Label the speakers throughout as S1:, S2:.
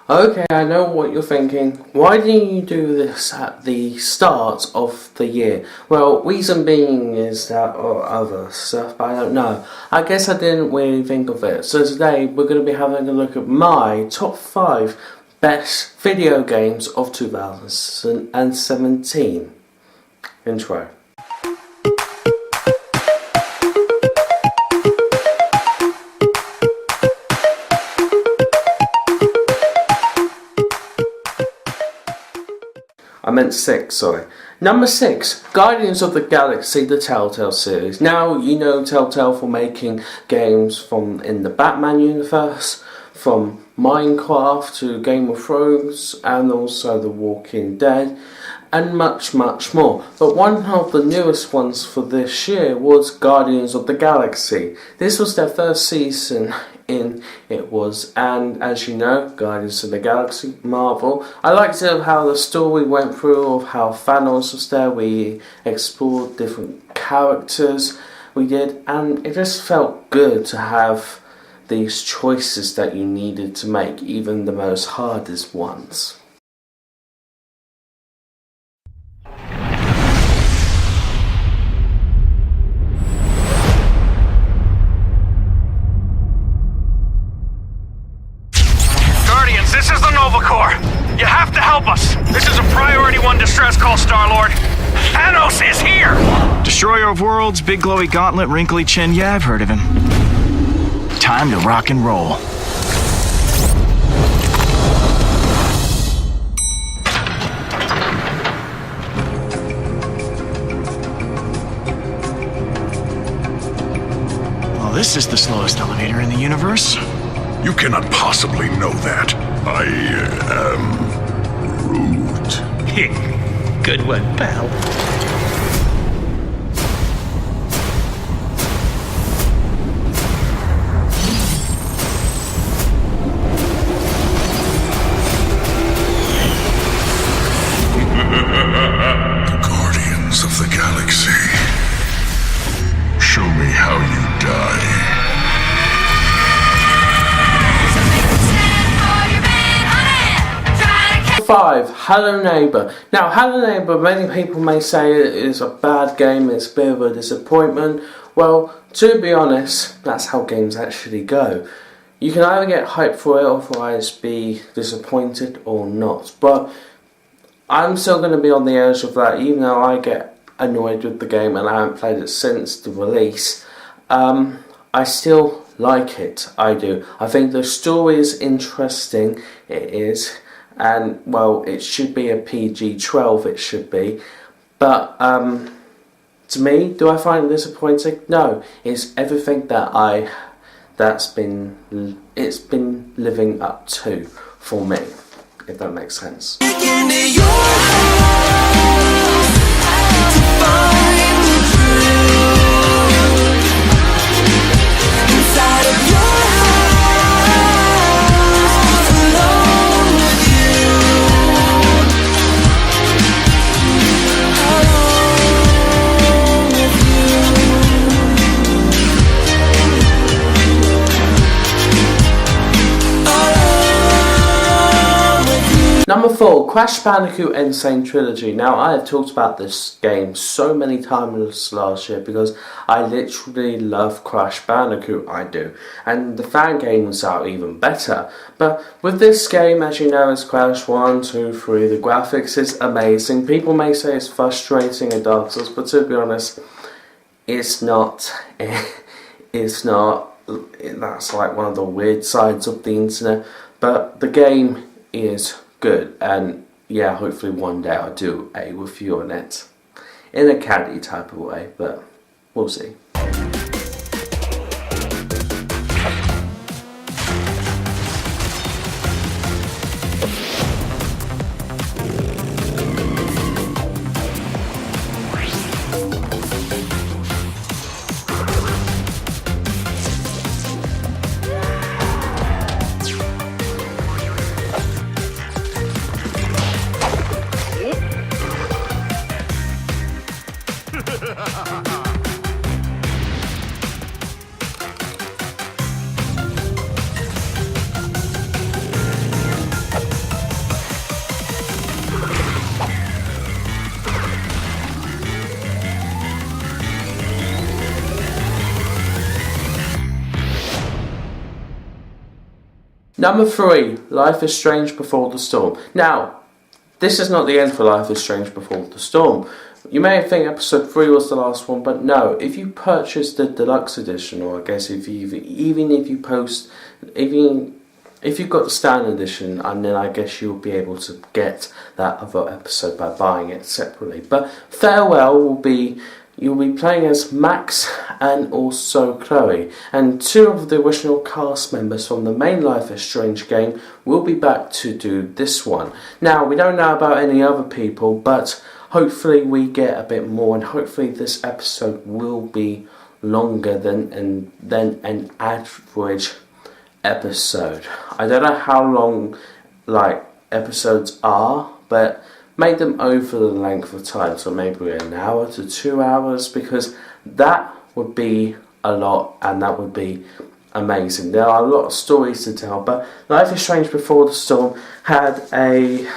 S1: Okay, I know what you're thinking. Why didn't you do this at the start of the year? Well, reason being is that, or other stuff, but I don't know. I guess I didn't really think of it. So today we're going to be having a look at my top 5 best video games of 2017. Intro. I meant 6, sorry. Number 6, Guardians of the Galaxy, the Telltale series. Now, you know Telltale for making games from in the Batman universe, from Minecraft to Game of Thrones, and also The Walking Dead, and much, much more. But one of the newest ones for this year was Guardians of the Galaxy. This was their first season and as you know, Guardians of the Galaxy, Marvel. I liked how the story went through, of how Thanos was there. We explored different characters, we did, and it just felt good to have these choices that you needed to make, even the most hardest ones.
S2: This is the Nova Corps. You have to help us. This is a priority 1 distress call, Star-Lord. Thanos is here!
S3: Destroyer of worlds, big glowy gauntlet, wrinkly chin. Yeah, I've heard of him. Time to rock and roll. Well, this is the slowest elevator in the universe.
S4: You cannot possibly know that. I am rude.
S5: Good one, pal.
S4: The Guardians of the Galaxy. Show me how you die.
S1: 5, Hello Neighbor. Now, Hello Neighbor, many people may say it is a bad game, it's a bit of a disappointment. Well, to be honest, that's how games actually go. You can either get hyped for it, or otherwise be disappointed or not. But I'm still going to be on the edge of that, even though I get annoyed with the game and I haven't played it since the release. I still like it, I do. I think the story is interesting, it is. And, well, it should be a PG-12, it should be. But, to me, do I find it disappointing? No. It's everything that it's been living up to for me, if that makes sense. Number 4, Crash Bandicoot N. Sane Trilogy. Now, I have talked about this game so many times last year because I literally love Crash Bandicoot, I do. And the fan game was out even better. But with this game, as you know, it's Crash 1, 2, 3. The graphics is amazing. People may say it's frustrating and Dark Souls, but to be honest, it's not. It's not. That's like one of the weird sides of the internet. But the game is good, and yeah, hopefully one day I'll do a review on it in a caddy type of way, but we'll see. Number 3, Life is Strange Before the Storm. Now, this is not the end for Life is Strange Before the Storm. You may think episode 3 was the last one, but no. If you purchase the deluxe edition, or I guess if you've got the standard edition, and then I guess you'll be able to get that other episode by buying it separately. But Farewell you'll be playing as Max and also Chloe, and 2 of the original cast members from the main Life is Strange game will be back to do this one. Now, we don't know about any other people, but hopefully we get a bit more, and hopefully this episode will be longer than an average episode. I don't know how long episodes are, but make them over the length of time, so maybe an hour to 2 hours, because that would be a lot and that would be amazing. There are a lot of stories to tell, but Life is Strange Before the Storm had a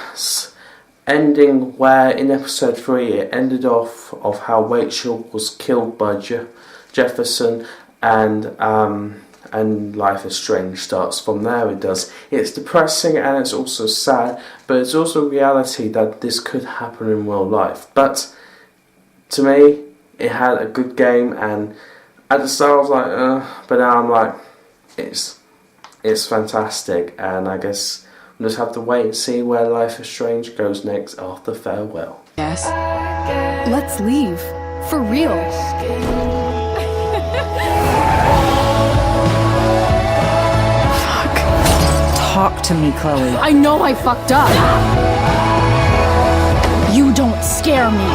S1: ending where in episode 3 it ended off of how Rachel was killed by Jefferson, and Life is Strange starts from there. It's depressing and it's also sad, but it's also reality that this could happen in real life. But to me, it had a good game, and at the start I was like, but now I'm like, it's fantastic, and I guess we'll just have to wait and see where Life is Strange goes next after Farewell.
S6: Yes. Let's leave. For real.
S7: Talk to me, Chloe.
S6: I know I fucked up. You don't scare me.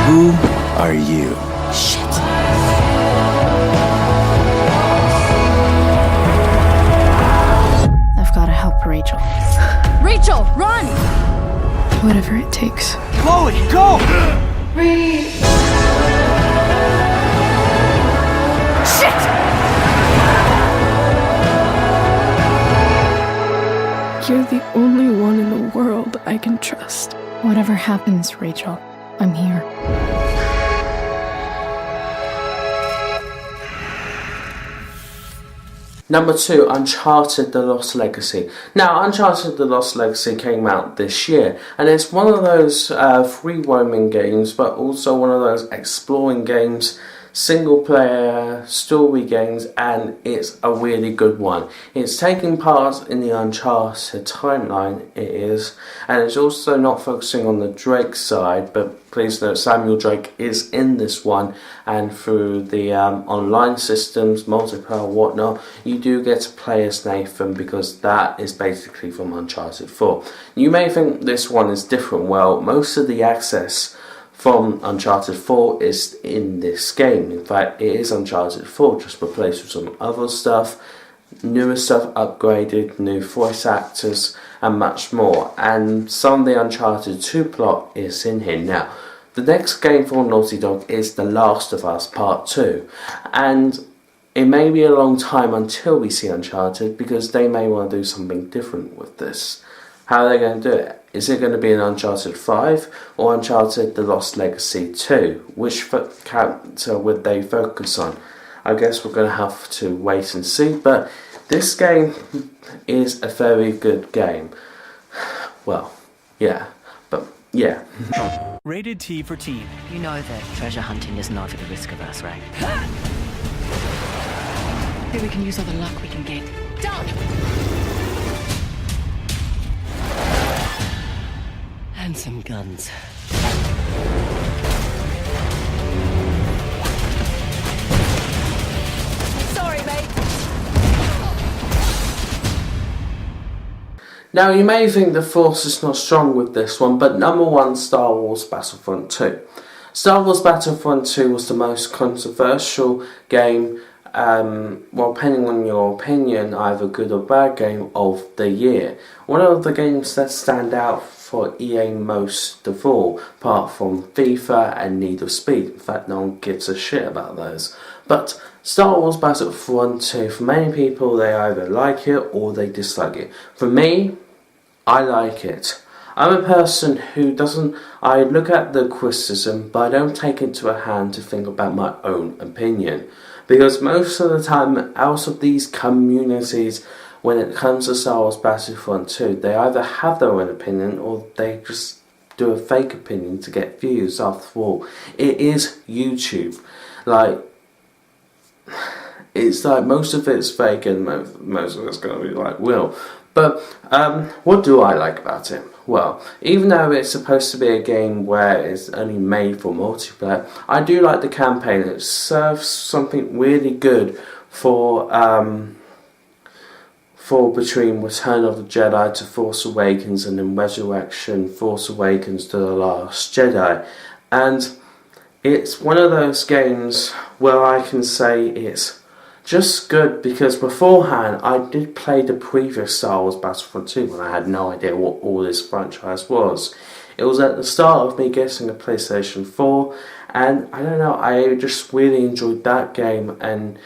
S3: Who are you?
S6: Shit. I've got to help Rachel. Rachel, run! Whatever it takes.
S3: Chloe, go!
S6: Shit!
S8: You're the only one in the world I can trust.
S6: Whatever happens, Rachel, I'm here.
S1: Number 2, Uncharted The Lost Legacy. Now, Uncharted The Lost Legacy came out this year, and it's one of those free roaming games, but also one of those exploring games, single player story games, and it's a really good one. It's taking part in the Uncharted timeline, it is, and it's also not focusing on the Drake side, but please note Samuel Drake is in this one, and through the online systems, multiplayer, whatnot, you do get to play as Nathan, because that is basically from Uncharted 4. You may think this one is different. Well, most of the access from Uncharted 4 is in this game. In fact, it is Uncharted 4, just replaced with some other stuff, newer stuff upgraded, new voice actors, and much more. And some of the Uncharted 2 plot is in here. Now, the next game for Naughty Dog is The Last of Us Part 2. And it may be a long time until we see Uncharted, because they may want to do something different with this. How are they going to do it? Is it going to be an Uncharted 5 or Uncharted The Lost Legacy 2? Which character would they focus on? I guess we're going to have to wait and see, but this game is a very good game. Well, yeah, but yeah.
S9: Rated T for teen.
S7: You know that treasure hunting is not for the risk of us, right? Maybe we can use all the luck we can get.
S6: Down!
S5: And some guns.
S6: Sorry, mate.
S1: Now, you may think the force is not strong with this one, but number 1, Star Wars Battlefront 2. Star Wars Battlefront 2 was the most controversial game, well, depending on your opinion, either good or bad game of the year. One of the games that stand out for EA most of all, apart from FIFA and Need of Speed. In fact, no one gives a shit about those. But Star Wars Battlefront 2, for many people, they either like it or they dislike it. For me, I like it. I'm a person who I look at the criticism, but I don't take it to a hand to think about my own opinion. Because most of the time, out of these communities, when it comes to Star Wars Battlefront 2, they either have their own opinion or they just do a fake opinion to get views. After all, it is YouTube. Like, it's like most of it's fake and most of it's going to be like real. But what do I like about it? Well, even though it's supposed to be a game where it's only made for multiplayer, I do like the campaign. It serves something really good for between Return of the Jedi to Force Awakens, and then Resurrection, Force Awakens to The Last Jedi. And it's one of those games where I can say it's just good, because beforehand I did play the previous Star Wars Battlefront 2 when I had no idea what all this franchise was. It was at the start of me getting a PlayStation 4, and I don't know, I just really enjoyed that game, and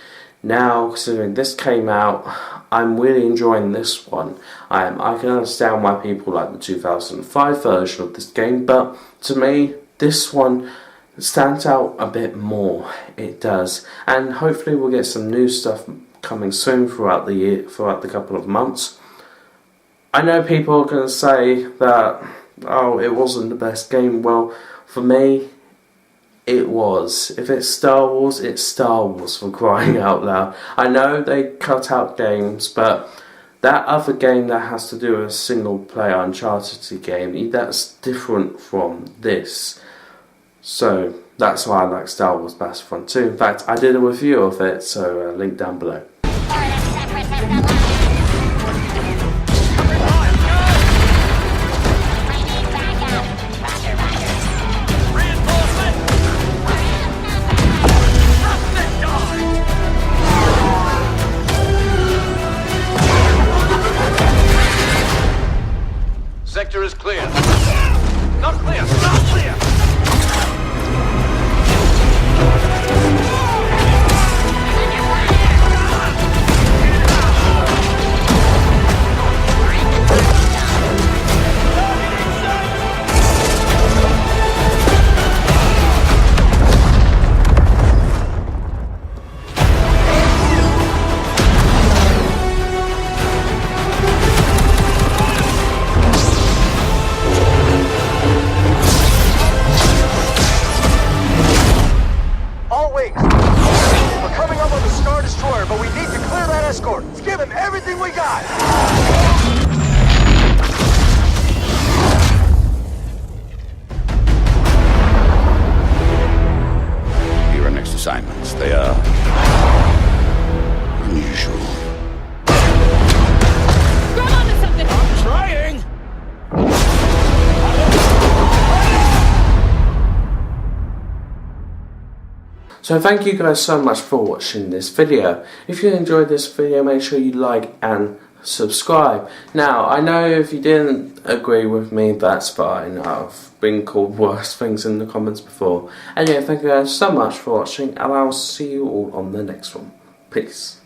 S1: now, considering this came out, I'm really enjoying this one. I can understand why people like the 2005 version of this game, but to me, this one stands out a bit more. It does, and hopefully we'll get some new stuff coming soon throughout the year, throughout the couple of months. I know people are going to say that, oh, it wasn't the best game. Well, for me, it was. If it's Star Wars, it's Star Wars, for crying out loud. I know they cut out games, but that other game that has to do with a single player Uncharted game, that's different from this. So that's why I like Star Wars Battlefront 2. In fact, I did a review of it, so link down below.
S2: Sector is clear. Not clear! Not clear! But we need to clear that escort. Let's give him everything we got.
S4: Your next assignments, they are unusual.
S6: Grab onto something!
S2: I'm trying!
S1: So thank you guys so much for watching this video. If you enjoyed this video, make sure you like and subscribe. Now, I know if you didn't agree with me, that's fine. I've been called worse things in the comments before. Anyway, thank you guys so much for watching, and I'll see you all on the next one. Peace.